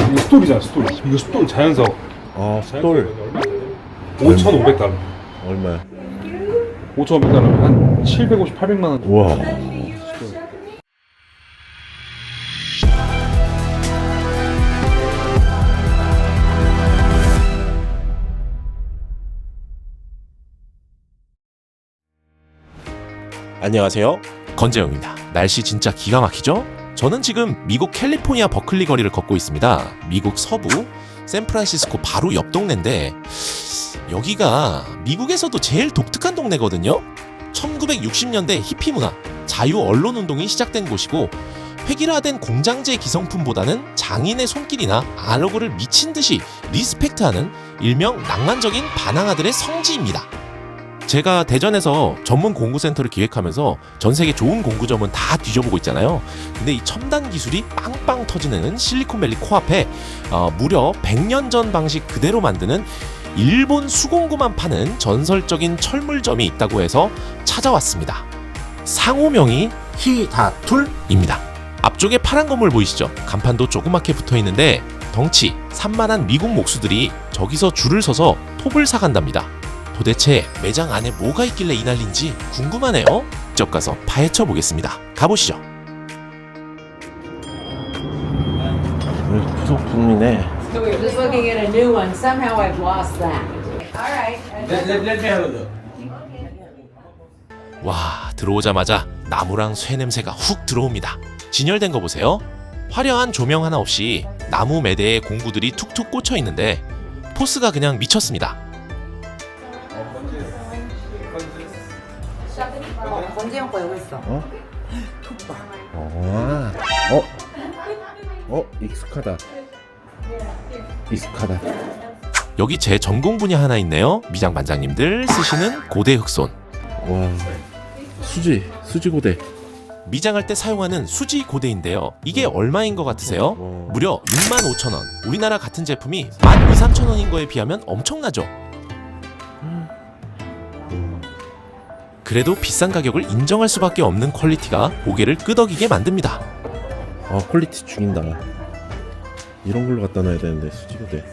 이거 스톨이잖아, 스톨. 이거 스톨 자연석. 아, 스톨. 5,500달러. 얼마야? 5,500달러면 한 750, 800만 원. 우와. 안녕하세요, 건재영입니다. 날씨 진짜 기가 막히죠? 저는 지금 미국 캘리포니아 버클리 거리를 걷고 있습니다. 미국 서부 샌프란시스코 바로 옆 동네인데 여기가 미국에서도 제일 독특한 동네거든요. 1960년대 히피 문화, 자유 언론 운동이 시작된 곳이고 획일화된 공장제 기성품보다는 장인의 손길이나 아날로그를 미친 듯이 리스펙트하는 일명 낭만적인 반항아들의 성지입니다. 제가 대전에서 전문 공구센터를 기획하면서 전 세계 좋은 공구점은 다 뒤져보고 있잖아요. 근데 이 첨단 기술이 빵빵 터지는 실리콘밸리 코앞에 무려 100년 전 방식 그대로 만드는 일본 수공구만 파는 전설적인 철물점이 있다고 해서 찾아왔습니다. 상호명이 히다툴입니다. 앞쪽에 파란 건물 보이시죠? 간판도 조그맣게 붙어있는데 덩치 산만한 미국 목수들이 저기서 줄을 서서 톱을 사간답니다. 도대체 매장 안에 뭐가 있길래 이 난리인지 궁금하네요. 직접 가서 파헤쳐 보겠습니다. 가보시죠. 부속품이네. So we're just looking at a new one. Somehow I've lost that. All right. Let me have a look. 와, 들어오자마자 나무랑 쇠 냄새가 훅 들어옵니다. 진열된 거 보세요. 화려한 조명 하나 없이 나무 매대에 공구들이 툭툭 꽂혀 있는데 포스가 그냥 미쳤습니다. 건재형 거 여기 있어. 익숙하다. 익숙하다. 여기 제 전공 분야 하나 있네요. 미장 반장님들 쓰시는 고대 흑손. 와, 수지고대. 미장할 때 사용하는 수지 고대인데요. 이게 얼마인 것 같으세요? 무려 65,000원. 우리나라 같은 제품이 12,000~13,000원인 거에 비하면 엄청나죠? 그래도 비싼 가격을 인정할 수밖에 없는 퀄리티가 고개를 끄덕이게 만듭니다. 아, 퀄리티 죽인다. 이런 걸로 갖다 놔야 되는데, 수지고대.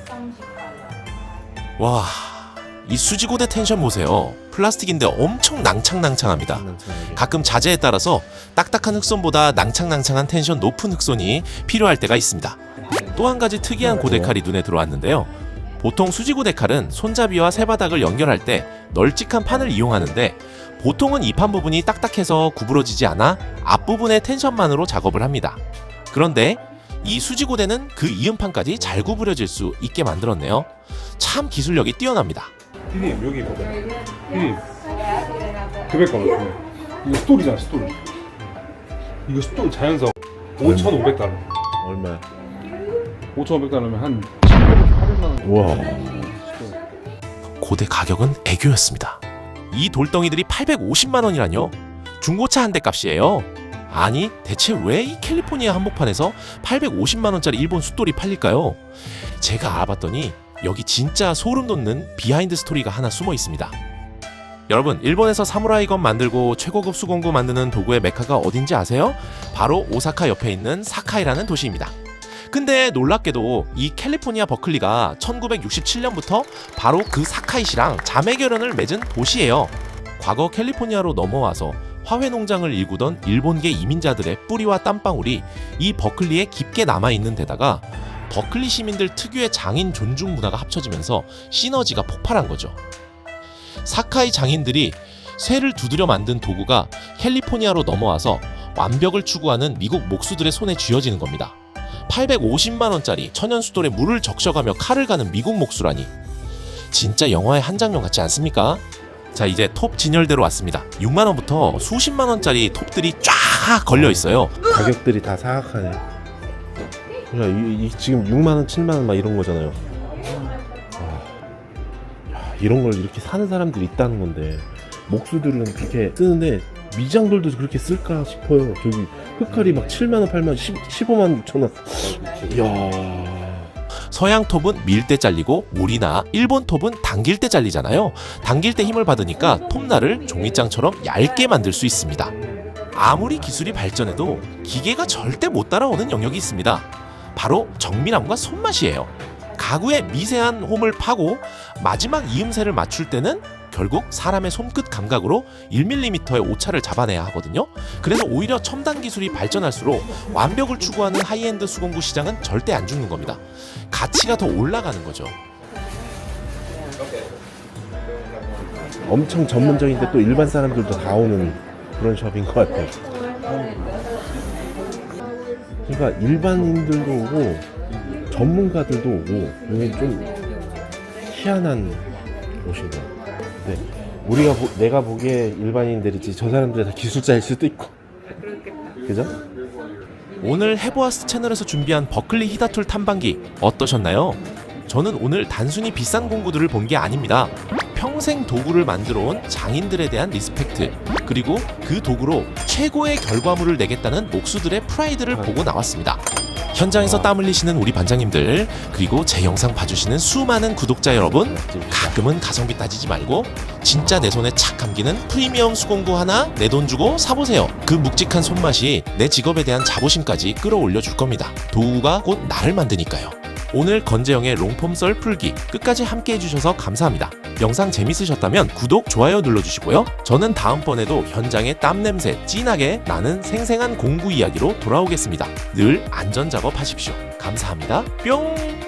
와, 이 수지고대 텐션 보세요. 플라스틱인데 엄청 낭창낭창합니다. 가끔 자재에 따라서 딱딱한 흑손보다 낭창낭창한 텐션 높은 흑손이 필요할 때가 있습니다. 또 한 가지 특이한 고데칼이 눈에 들어왔는데요. 보통 수지고데 칼은 손잡이와 세바닥을 연결할 때 널찍한 판을 이용하는데 보통은 이 판 부분이 딱딱해서 구부러지지 않아 앞부분의 텐션만으로 작업을 합니다. 그런데 이 수지고대는 그 이음판까지 잘 구부려질 수 있게 만들었네요. 참 기술력이 뛰어납니다. 피디님, 여기 보세요. 피디님. 금액 봐봐요. 이거 스톨이잖아, 스톨. 이거 스톨 자연석. 5,500달러. 얼마야? 5,500달러면 한 750, 800만 원. 우와. 고대 가격은 애교였습니다. 이 돌덩이들이 850만 원이라뇨? 중고차 한 대 값이에요. 아니, 대체 왜 이 캘리포니아 한복판에서 850만 원짜리 일본 숫돌이 팔릴까요? 제가 알아봤더니 여기 진짜 소름 돋는 비하인드 스토리가 하나 숨어 있습니다. 여러분, 일본에서 사무라이건 만들고 최고급 수공구 만드는 도구의 메카가 어딘지 아세요? 바로 오사카 옆에 있는 사카이라는 도시입니다. 근데 놀랍게도 이 캘리포니아 버클리가 1967년부터 바로 그 사카이시랑 자매결연을 맺은 도시예요. 과거 캘리포니아로 넘어와서 화훼 농장을 일구던 일본계 이민자들의 뿌리와 땀방울이 이 버클리에 깊게 남아있는 데다가 버클리 시민들 특유의 장인 존중 문화가 합쳐지면서 시너지가 폭발한 거죠. 사카이 장인들이 쇠를 두드려 만든 도구가 캘리포니아로 넘어와서 완벽을 추구하는 미국 목수들의 손에 쥐어지는 겁니다. 850만 원짜리 천연 숫돌에 물을 적셔가며 칼을 가는 미국 목수라니 진짜 영화의 한 장면 같지 않습니까? 자, 이제 톱 진열대로 왔습니다. 6만 원부터 수십만 원짜리 톱들이 쫙 걸려 있어요. 가격들이 다 사악하네. 지금 6만 원, 7만 원 막 이런 거잖아요. 이런 걸 이렇게 사는 사람들이 있다는 건데 목수들은 그렇게 쓰는데 미장들도 그렇게 쓸까 싶어요. 저기 흑칼이 막 7만 원, 8만 원, 15만 6천 원. 이야. 서양 톱은 밀 때 잘리고 우리나 일본 톱은 당길 때 잘리잖아요. 당길 때 힘을 받으니까 톱날을 종이장처럼 얇게 만들 수 있습니다. 아무리 기술이 발전해도 기계가 절대 못 따라오는 영역이 있습니다. 바로 정밀함과 손맛이에요. 가구의 미세한 홈을 파고 마지막 이음새를 맞출 때는 결국 사람의 손끝 감각으로 1mm의 오차를 잡아내야 하거든요. 그래서 오히려 첨단 기술이 발전할수록 완벽을 추구하는 하이엔드 수공구 시장은 절대 안 죽는 겁니다. 가치가 더 올라가는 거죠. 엄청 전문적인데 또 일반 사람들도 다 오는 그런 숍인 것 같아요. 그러니까 일반인들도 오고 전문가들도 오고 이게 좀 희한한 곳인 것 같아요. 근데 내가 보기에 일반인들이지 저 사람들이 다 기술자일 수도 있고. 그죠? 오늘 해보아스 채널에서 준비한 버클리 히다툴 탐방기 어떠셨나요? 저는 오늘 단순히 비싼 공구들을 본 게 아닙니다. 평생 도구를 만들어 온 장인들에 대한 리스펙트, 그리고 그 도구로 최고의 결과물을 내겠다는 목수들의 프라이드를 보고 나왔습니다. 현장에서 땀 흘리시는 우리 반장님들, 그리고 제 영상 봐주시는 수많은 구독자 여러분, 가끔은 가성비 따지지 말고 진짜 내 손에 착 감기는 프리미엄 수공구 하나 내 돈 주고 사보세요. 그 묵직한 손맛이 내 직업에 대한 자부심까지 끌어올려 줄 겁니다. 도구가 곧 나를 만드니까요. 오늘 건재영의 롱폼 썰 풀기 끝까지 함께 해주셔서 감사합니다. 영상 재밌으셨다면 구독, 좋아요 눌러주시고요. 저는 다음번에도 현장의 땀 냄새 진하게 나는 생생한 공구 이야기로 돌아오겠습니다. 늘 안전작업 하십시오. 감사합니다. 뿅!